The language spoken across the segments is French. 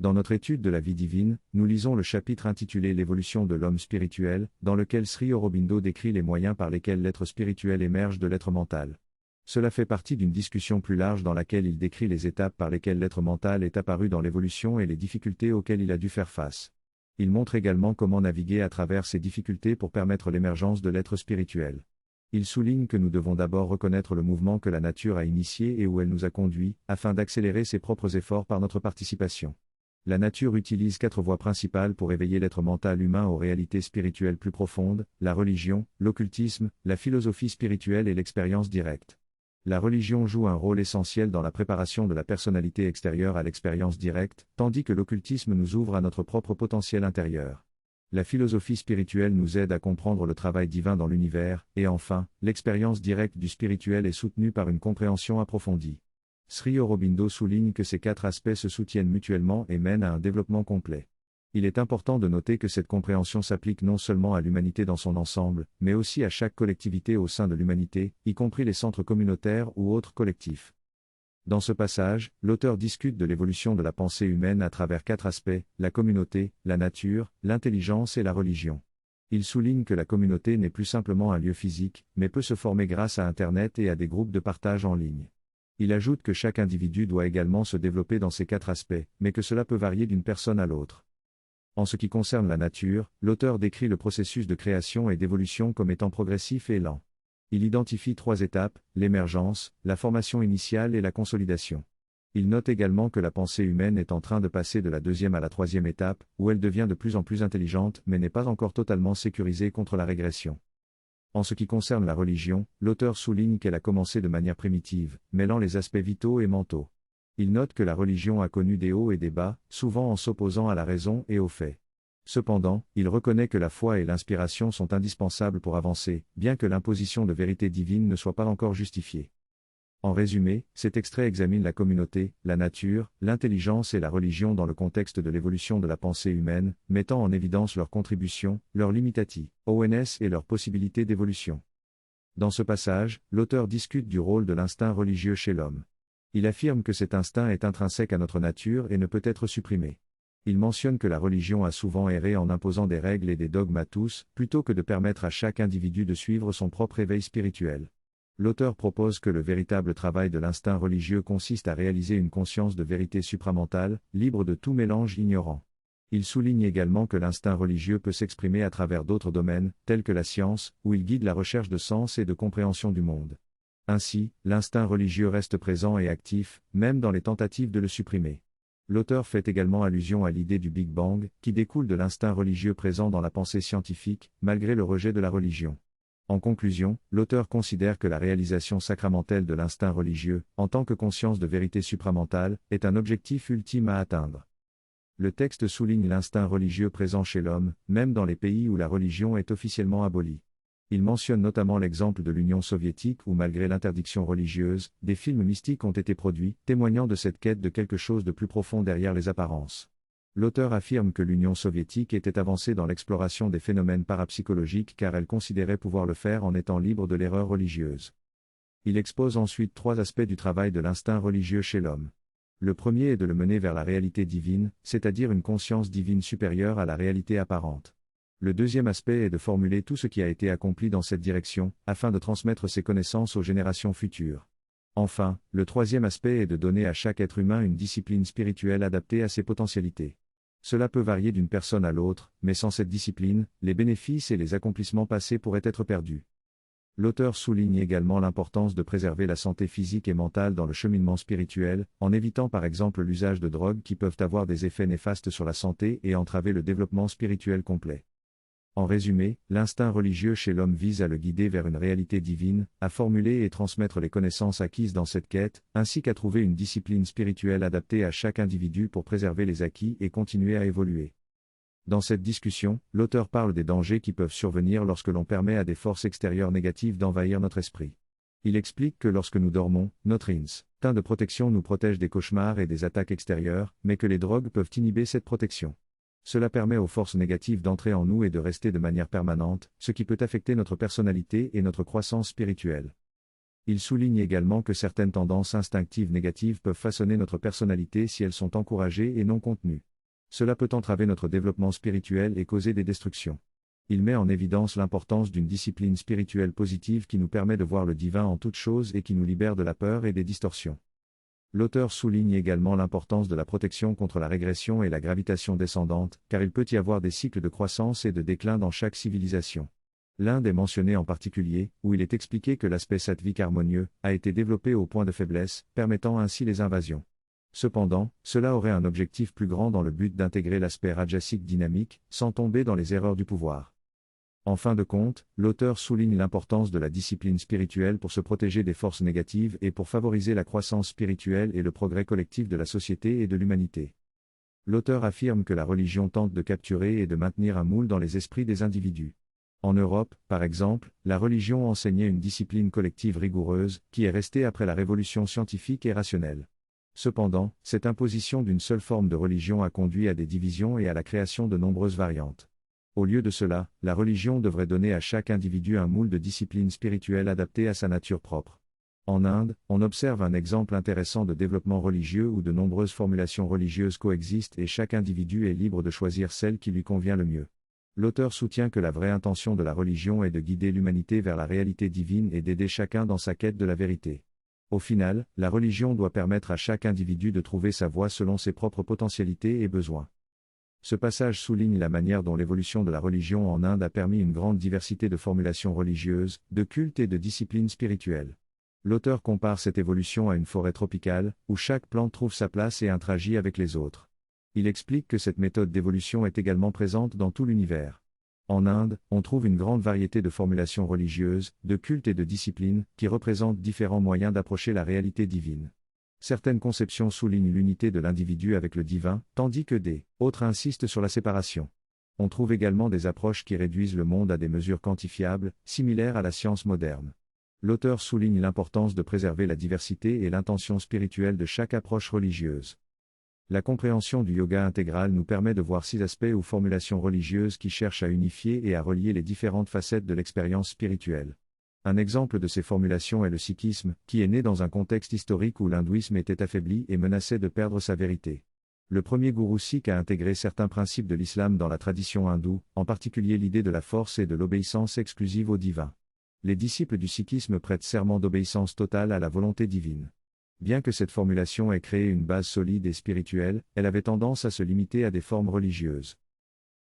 Dans notre étude de la vie divine, nous lisons le chapitre intitulé L'évolution de l'homme spirituel, dans lequel Sri Aurobindo décrit les moyens par lesquels l'être spirituel émerge de l'être mental. Cela fait partie d'une discussion plus large dans laquelle il décrit les étapes par lesquelles l'être mental est apparu dans l'évolution et les difficultés auxquelles il a dû faire face. Il montre également comment naviguer à travers ces difficultés pour permettre l'émergence de l'être spirituel. Il souligne que nous devons d'abord reconnaître le mouvement que la nature a initié et où elle nous a conduits, afin d'accélérer ses propres efforts par notre participation. La nature utilise 4 voies principales pour éveiller l'être mental humain aux réalités spirituelles plus profondes: la religion, l'occultisme, la philosophie spirituelle et l'expérience directe. La religion joue un rôle essentiel dans la préparation de la personnalité extérieure à l'expérience directe, tandis que l'occultisme nous ouvre à notre propre potentiel intérieur. La philosophie spirituelle nous aide à comprendre le travail divin dans l'univers, et enfin, l'expérience directe du spirituel est soutenue par une compréhension approfondie. Sri Aurobindo souligne que ces 4 aspects se soutiennent mutuellement et mènent à un développement complet. Il est important de noter que cette compréhension s'applique non seulement à l'humanité dans son ensemble, mais aussi à chaque collectivité au sein de l'humanité, y compris les centres communautaires ou autres collectifs. Dans ce passage, l'auteur discute de l'évolution de la pensée humaine à travers 4 aspects: la communauté, la nature, l'intelligence et la religion. Il souligne que la communauté n'est plus simplement un lieu physique, mais peut se former grâce à Internet et à des groupes de partage en ligne. Il ajoute que chaque individu doit également se développer dans ces 4 aspects, mais que cela peut varier d'une personne à l'autre. En ce qui concerne la nature, l'auteur décrit le processus de création et d'évolution comme étant progressif et lent. Il identifie 3 étapes: l'émergence, la formation initiale et la consolidation. Il note également que la pensée humaine est en train de passer de la 2e à la 3e étape, où elle devient de plus en plus intelligente mais n'est pas encore totalement sécurisée contre la régression. En ce qui concerne la religion, l'auteur souligne qu'elle a commencé de manière primitive, mêlant les aspects vitaux et mentaux. Il note que la religion a connu des hauts et des bas, souvent en s'opposant à la raison et aux faits. Cependant, il reconnaît que la foi et l'inspiration sont indispensables pour avancer, bien que l'imposition de vérité divine ne soit pas encore justifiée. En résumé, cet extrait examine la communauté, la nature, l'intelligence et la religion dans le contexte de l'évolution de la pensée humaine, mettant en évidence leurs contributions, leurs limitati, ONS et leurs possibilités d'évolution. Dans ce passage, l'auteur discute du rôle de l'instinct religieux chez l'homme. Il affirme que cet instinct est intrinsèque à notre nature et ne peut être supprimé. Il mentionne que la religion a souvent erré en imposant des règles et des dogmes à tous, plutôt que de permettre à chaque individu de suivre son propre éveil spirituel. L'auteur propose que le véritable travail de l'instinct religieux consiste à réaliser une conscience de vérité supramentale, libre de tout mélange ignorant. Il souligne également que l'instinct religieux peut s'exprimer à travers d'autres domaines, tels que la science, où il guide la recherche de sens et de compréhension du monde. Ainsi, l'instinct religieux reste présent et actif, même dans les tentatives de le supprimer. L'auteur fait également allusion à l'idée du Big Bang, qui découle de l'instinct religieux présent dans la pensée scientifique, malgré le rejet de la religion. En conclusion, l'auteur considère que la réalisation sacramentelle de l'instinct religieux, en tant que conscience de vérité supramentale, est un objectif ultime à atteindre. Le texte souligne l'instinct religieux présent chez l'homme, même dans les pays où la religion est officiellement abolie. Il mentionne notamment l'exemple de l'Union soviétique où, malgré l'interdiction religieuse, des films mystiques ont été produits, témoignant de cette quête de quelque chose de plus profond derrière les apparences. L'auteur affirme que l'Union soviétique était avancée dans l'exploration des phénomènes parapsychologiques car elle considérait pouvoir le faire en étant libre de l'erreur religieuse. Il expose ensuite 3 aspects du travail de l'instinct religieux chez l'homme. Le premier est de le mener vers la réalité divine, c'est-à-dire une conscience divine supérieure à la réalité apparente. Le deuxième aspect est de formuler tout ce qui a été accompli dans cette direction, afin de transmettre ces connaissances aux générations futures. Enfin, le troisième aspect est de donner à chaque être humain une discipline spirituelle adaptée à ses potentialités. Cela peut varier d'une personne à l'autre, mais sans cette discipline, les bénéfices et les accomplissements passés pourraient être perdus. L'auteur souligne également l'importance de préserver la santé physique et mentale dans le cheminement spirituel, en évitant par exemple l'usage de drogues qui peuvent avoir des effets néfastes sur la santé et entraver le développement spirituel complet. En résumé, l'instinct religieux chez l'homme vise à le guider vers une réalité divine, à formuler et transmettre les connaissances acquises dans cette quête, ainsi qu'à trouver une discipline spirituelle adaptée à chaque individu pour préserver les acquis et continuer à évoluer. Dans cette discussion, l'auteur parle des dangers qui peuvent survenir lorsque l'on permet à des forces extérieures négatives d'envahir notre esprit. Il explique que lorsque nous dormons, notre instinct de protection nous protège des cauchemars et des attaques extérieures, mais que les drogues peuvent inhiber cette protection. Cela permet aux forces négatives d'entrer en nous et de rester de manière permanente, ce qui peut affecter notre personnalité et notre croissance spirituelle. Il souligne également que certaines tendances instinctives négatives peuvent façonner notre personnalité si elles sont encouragées et non contenues. Cela peut entraver notre développement spirituel et causer des destructions. Il met en évidence l'importance d'une discipline spirituelle positive qui nous permet de voir le divin en toutes choses et qui nous libère de la peur et des distorsions. L'auteur souligne également l'importance de la protection contre la régression et la gravitation descendante, car il peut y avoir des cycles de croissance et de déclin dans chaque civilisation. L'Inde est mentionnée en particulier, où il est expliqué que l'aspect sattvique harmonieux a été développé au point de faiblesse, permettant ainsi les invasions. Cependant, cela aurait un objectif plus grand dans le but d'intégrer l'aspect rajasique dynamique, sans tomber dans les erreurs du pouvoir. En fin de compte, l'auteur souligne l'importance de la discipline spirituelle pour se protéger des forces négatives et pour favoriser la croissance spirituelle et le progrès collectif de la société et de l'humanité. L'auteur affirme que la religion tente de capturer et de maintenir un moule dans les esprits des individus. En Europe, par exemple, la religion enseignait une discipline collective rigoureuse, qui est restée après la révolution scientifique et rationnelle. Cependant, cette imposition d'une seule forme de religion a conduit à des divisions et à la création de nombreuses variantes. Au lieu de cela, la religion devrait donner à chaque individu un moule de discipline spirituelle adapté à sa nature propre. En Inde, on observe un exemple intéressant de développement religieux où de nombreuses formulations religieuses coexistent et chaque individu est libre de choisir celle qui lui convient le mieux. L'auteur soutient que la vraie intention de la religion est de guider l'humanité vers la réalité divine et d'aider chacun dans sa quête de la vérité. Au final, la religion doit permettre à chaque individu de trouver sa voie selon ses propres potentialités et besoins. Ce passage souligne la manière dont l'évolution de la religion en Inde a permis une grande diversité de formulations religieuses, de cultes et de disciplines spirituelles. L'auteur compare cette évolution à une forêt tropicale, où chaque plante trouve sa place et interagit avec les autres. Il explique que cette méthode d'évolution est également présente dans tout l'univers. En Inde, on trouve une grande variété de formulations religieuses, de cultes et de disciplines, qui représentent différents moyens d'approcher la réalité divine. Certaines conceptions soulignent l'unité de l'individu avec le divin, tandis que autres insistent sur la séparation. On trouve également des approches qui réduisent le monde à des mesures quantifiables, similaires à la science moderne. L'auteur souligne l'importance de préserver la diversité et l'intention spirituelle de chaque approche religieuse. La compréhension du yoga intégral nous permet de voir 6 aspects ou formulations religieuses qui cherchent à unifier et à relier les différentes facettes de l'expérience spirituelle. Un exemple de ces formulations est le sikhisme, qui est né dans un contexte historique où l'hindouisme était affaibli et menaçait de perdre sa vérité. Le premier gourou sikh a intégré certains principes de l'islam dans la tradition hindoue, en particulier l'idée de la force et de l'obéissance exclusive au divin. Les disciples du sikhisme prêtent serment d'obéissance totale à la volonté divine. Bien que cette formulation ait créé une base solide et spirituelle, elle avait tendance à se limiter à des formes religieuses.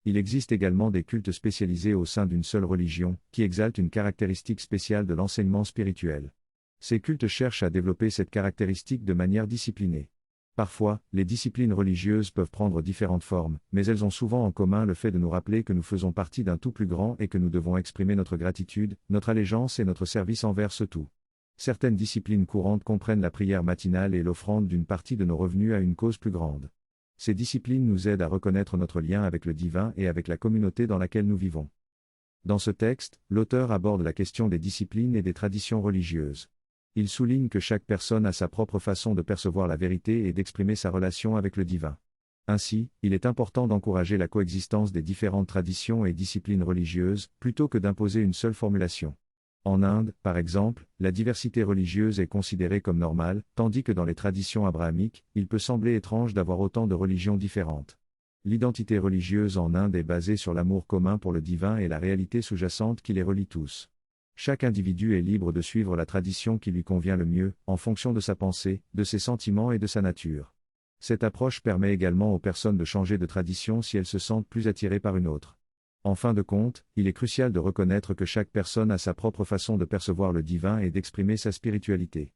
Il existe également des cultes spécialisés au sein d'une seule religion, qui exaltent une caractéristique spéciale de l'enseignement spirituel. Ces cultes cherchent à développer cette caractéristique de manière disciplinée. Parfois, les disciplines religieuses peuvent prendre différentes formes, mais elles ont souvent en commun le fait de nous rappeler que nous faisons partie d'un tout plus grand et que nous devons exprimer notre gratitude, notre allégeance et notre service envers ce tout. Certaines disciplines courantes comprennent la prière matinale et l'offrande d'une partie de nos revenus à une cause plus grande. Ces disciplines nous aident à reconnaître notre lien avec le divin et avec la communauté dans laquelle nous vivons. Dans ce texte, l'auteur aborde la question des disciplines et des traditions religieuses. Il souligne que chaque personne a sa propre façon de percevoir la vérité et d'exprimer sa relation avec le divin. Ainsi, il est important d'encourager la coexistence des différentes traditions et disciplines religieuses, plutôt que d'imposer une seule formulation. En Inde, par exemple, la diversité religieuse est considérée comme normale, tandis que dans les traditions abrahamiques, il peut sembler étrange d'avoir autant de religions différentes. L'identité religieuse en Inde est basée sur l'amour commun pour le divin et la réalité sous-jacente qui les relie tous. Chaque individu est libre de suivre la tradition qui lui convient le mieux, en fonction de sa pensée, de ses sentiments et de sa nature. Cette approche permet également aux personnes de changer de tradition si elles se sentent plus attirées par une autre. En fin de compte, il est crucial de reconnaître que chaque personne a sa propre façon de percevoir le divin et d'exprimer sa spiritualité.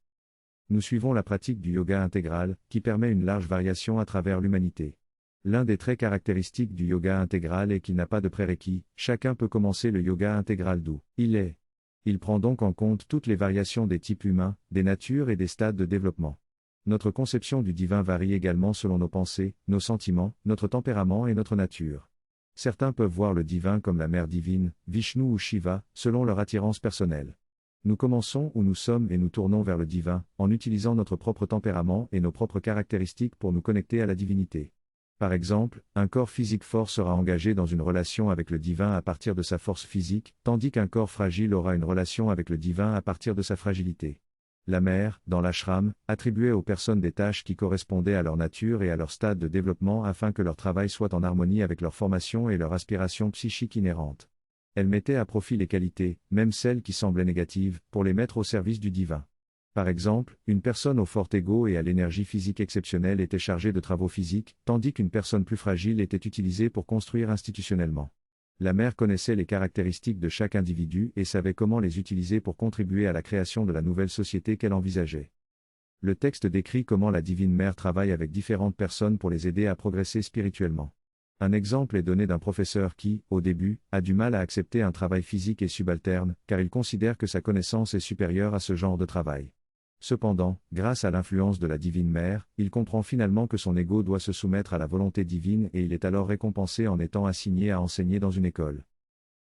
Nous suivons la pratique du yoga intégral, qui permet une large variation à travers l'humanité. L'un des traits caractéristiques du yoga intégral est qu'il n'a pas de prérequis, chacun peut commencer le yoga intégral d'où il est. Il prend donc en compte toutes les variations des types humains, des natures et des stades de développement. Notre conception du divin varie également selon nos pensées, nos sentiments, notre tempérament et notre nature. Certains peuvent voir le divin comme la mère divine, Vishnu ou Shiva, selon leur attirance personnelle. Nous commençons où nous sommes et nous tournons vers le divin, en utilisant notre propre tempérament et nos propres caractéristiques pour nous connecter à la divinité. Par exemple, un corps physique fort sera engagé dans une relation avec le divin à partir de sa force physique, tandis qu'un corps fragile aura une relation avec le divin à partir de sa fragilité. La mère, dans l'ashram, attribuait aux personnes des tâches qui correspondaient à leur nature et à leur stade de développement afin que leur travail soit en harmonie avec leur formation et leur aspiration psychique inhérente. Elle mettait à profit les qualités, même celles qui semblaient négatives, pour les mettre au service du divin. Par exemple, une personne au fort ego et à l'énergie physique exceptionnelle était chargée de travaux physiques, tandis qu'une personne plus fragile était utilisée pour construire institutionnellement. La mère connaissait les caractéristiques de chaque individu et savait comment les utiliser pour contribuer à la création de la nouvelle société qu'elle envisageait. Le texte décrit comment la divine mère travaille avec différentes personnes pour les aider à progresser spirituellement. Un exemple est donné d'un professeur qui, au début, a du mal à accepter un travail physique et subalterne, car il considère que sa connaissance est supérieure à ce genre de travail. Cependant, grâce à l'influence de la divine mère, il comprend finalement que son ego doit se soumettre à la volonté divine et il est alors récompensé en étant assigné à enseigner dans une école.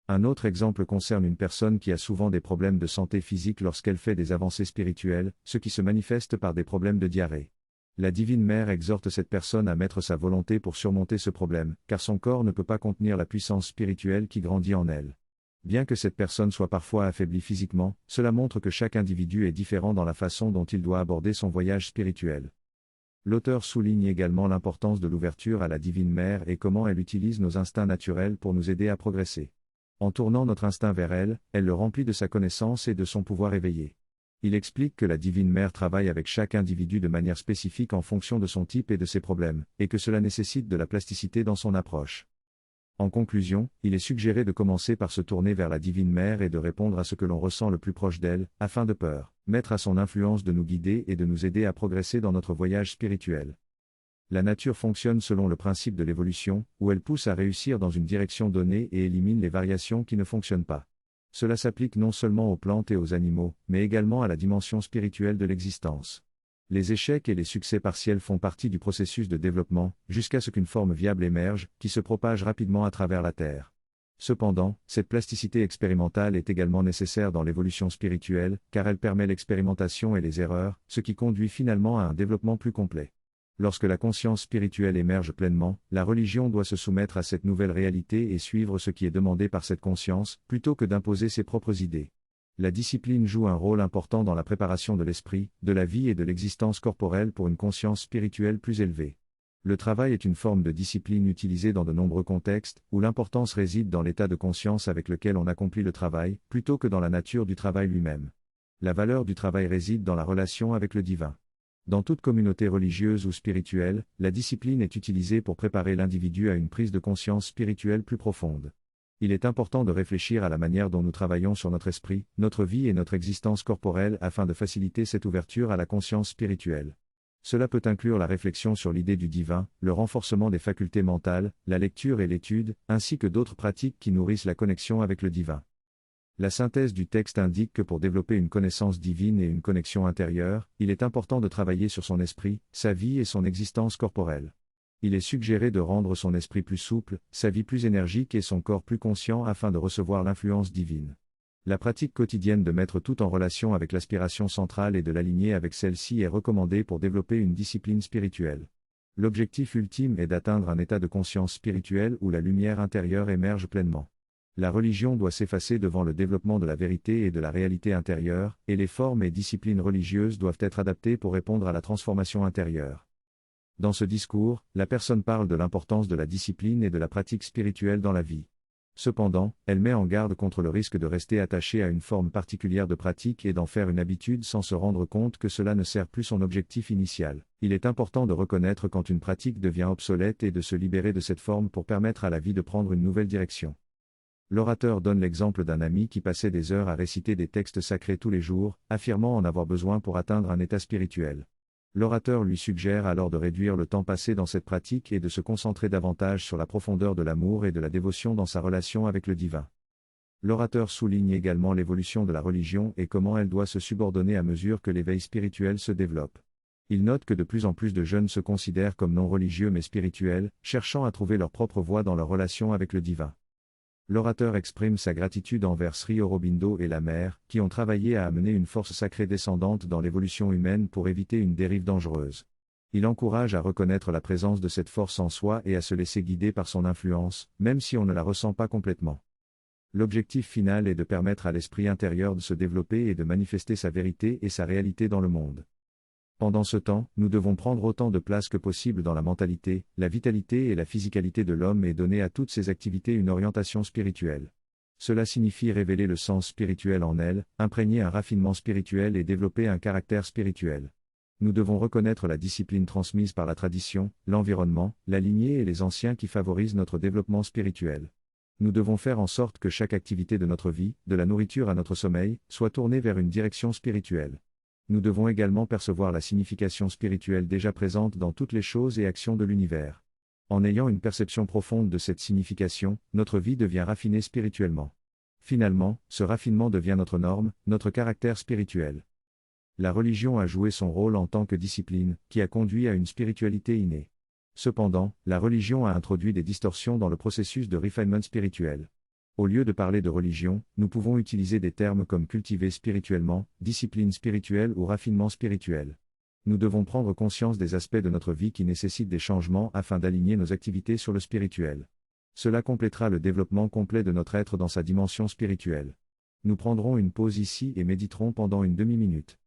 Un autre exemple concerne une personne qui a souvent des problèmes de santé physique lorsqu'elle fait des avancées spirituelles, ce qui se manifeste par des problèmes de diarrhée. La divine mère exhorte cette personne à mettre sa volonté pour surmonter ce problème, car son corps ne peut pas contenir la puissance spirituelle qui grandit en elle. Bien que cette personne soit parfois affaiblie physiquement, cela montre que chaque individu est différent dans la façon dont il doit aborder son voyage spirituel. L'auteur souligne également l'importance de l'ouverture à la divine mère et comment elle utilise nos instincts naturels pour nous aider à progresser. En tournant notre instinct vers elle, elle le remplit de sa connaissance et de son pouvoir éveillé. Il explique que la divine mère travaille avec chaque individu de manière spécifique en fonction de son type et de ses problèmes, et que cela nécessite de la plasticité dans son approche. En conclusion, il est suggéré de commencer par se tourner vers la divine mère et de répondre à ce que l'on ressent le plus proche d'elle, afin de mettre à son influence de nous guider et de nous aider à progresser dans notre voyage spirituel. La nature fonctionne selon le principe de l'évolution, où elle pousse à réussir dans une direction donnée et élimine les variations qui ne fonctionnent pas. Cela s'applique non seulement aux plantes et aux animaux, mais également à la dimension spirituelle de l'existence. Les échecs et les succès partiels font partie du processus de développement, jusqu'à ce qu'une forme viable émerge, qui se propage rapidement à travers la Terre. Cependant, cette plasticité expérimentale est également nécessaire dans l'évolution spirituelle, car elle permet l'expérimentation et les erreurs, ce qui conduit finalement à un développement plus complet. Lorsque la conscience spirituelle émerge pleinement, la religion doit se soumettre à cette nouvelle réalité et suivre ce qui est demandé par cette conscience, plutôt que d'imposer ses propres idées. La discipline joue un rôle important dans la préparation de l'esprit, de la vie et de l'existence corporelle pour une conscience spirituelle plus élevée. Le travail est une forme de discipline utilisée dans de nombreux contextes, où l'importance réside dans l'état de conscience avec lequel on accomplit le travail, plutôt que dans la nature du travail lui-même. La valeur du travail réside dans la relation avec le divin. Dans toute communauté religieuse ou spirituelle, la discipline est utilisée pour préparer l'individu à une prise de conscience spirituelle plus profonde. Il est important de réfléchir à la manière dont nous travaillons sur notre esprit, notre vie et notre existence corporelle afin de faciliter cette ouverture à la conscience spirituelle. Cela peut inclure la réflexion sur l'idée du divin, le renforcement des facultés mentales, la lecture et l'étude, ainsi que d'autres pratiques qui nourrissent la connexion avec le divin. La synthèse du texte indique que pour développer une connaissance divine et une connexion intérieure, il est important de travailler sur son esprit, sa vie et son existence corporelle. Il est suggéré de rendre son esprit plus souple, sa vie plus énergique et son corps plus conscient afin de recevoir l'influence divine. La pratique quotidienne de mettre tout en relation avec l'aspiration centrale et de l'aligner avec celle-ci est recommandée pour développer une discipline spirituelle. L'objectif ultime est d'atteindre un état de conscience spirituelle où la lumière intérieure émerge pleinement. La religion doit s'effacer devant le développement de la vérité et de la réalité intérieure, et les formes et disciplines religieuses doivent être adaptées pour répondre à la transformation intérieure. Dans ce discours, la personne parle de l'importance de la discipline et de la pratique spirituelle dans la vie. Cependant, elle met en garde contre le risque de rester attaché à une forme particulière de pratique et d'en faire une habitude sans se rendre compte que cela ne sert plus son objectif initial. Il est important de reconnaître quand une pratique devient obsolète et de se libérer de cette forme pour permettre à la vie de prendre une nouvelle direction. L'orateur donne l'exemple d'un ami qui passait des heures à réciter des textes sacrés tous les jours, affirmant en avoir besoin pour atteindre un état spirituel. L'orateur lui suggère alors de réduire le temps passé dans cette pratique et de se concentrer davantage sur la profondeur de l'amour et de la dévotion dans sa relation avec le divin. L'orateur souligne également l'évolution de la religion et comment elle doit se subordonner à mesure que l'éveil spirituel se développe. Il note que de plus en plus de jeunes se considèrent comme non religieux mais spirituels, cherchant à trouver leur propre voie dans leur relation avec le divin. L'orateur exprime sa gratitude envers Sri Aurobindo et la mère, qui ont travaillé à amener une force sacrée descendante dans l'évolution humaine pour éviter une dérive dangereuse. Il encourage à reconnaître la présence de cette force en soi et à se laisser guider par son influence, même si on ne la ressent pas complètement. L'objectif final est de permettre à l'esprit intérieur de se développer et de manifester sa vérité et sa réalité dans le monde. Pendant ce temps, nous devons prendre autant de place que possible dans la mentalité, la vitalité et la physicalité de l'homme et donner à toutes ces activités une orientation spirituelle. Cela signifie révéler le sens spirituel en elles, imprégner un raffinement spirituel et développer un caractère spirituel. Nous devons reconnaître la discipline transmise par la tradition, l'environnement, la lignée et les anciens qui favorisent notre développement spirituel. Nous devons faire en sorte que chaque activité de notre vie, de la nourriture à notre sommeil, soit tournée vers une direction spirituelle. Nous devons également percevoir la signification spirituelle déjà présente dans toutes les choses et actions de l'univers. En ayant une perception profonde de cette signification, notre vie devient raffinée spirituellement. Finalement, ce raffinement devient notre norme, notre caractère spirituel. La religion a joué son rôle en tant que discipline, qui a conduit à une spiritualité innée. Cependant, la religion a introduit des distorsions dans le processus de refinement spirituel. Au lieu de parler de religion, nous pouvons utiliser des termes comme cultiver spirituellement, discipline spirituelle ou raffinement spirituel. Nous devons prendre conscience des aspects de notre vie qui nécessitent des changements afin d'aligner nos activités sur le spirituel. Cela complétera le développement complet de notre être dans sa dimension spirituelle. Nous prendrons une pause ici et méditerons pendant une demi-minute.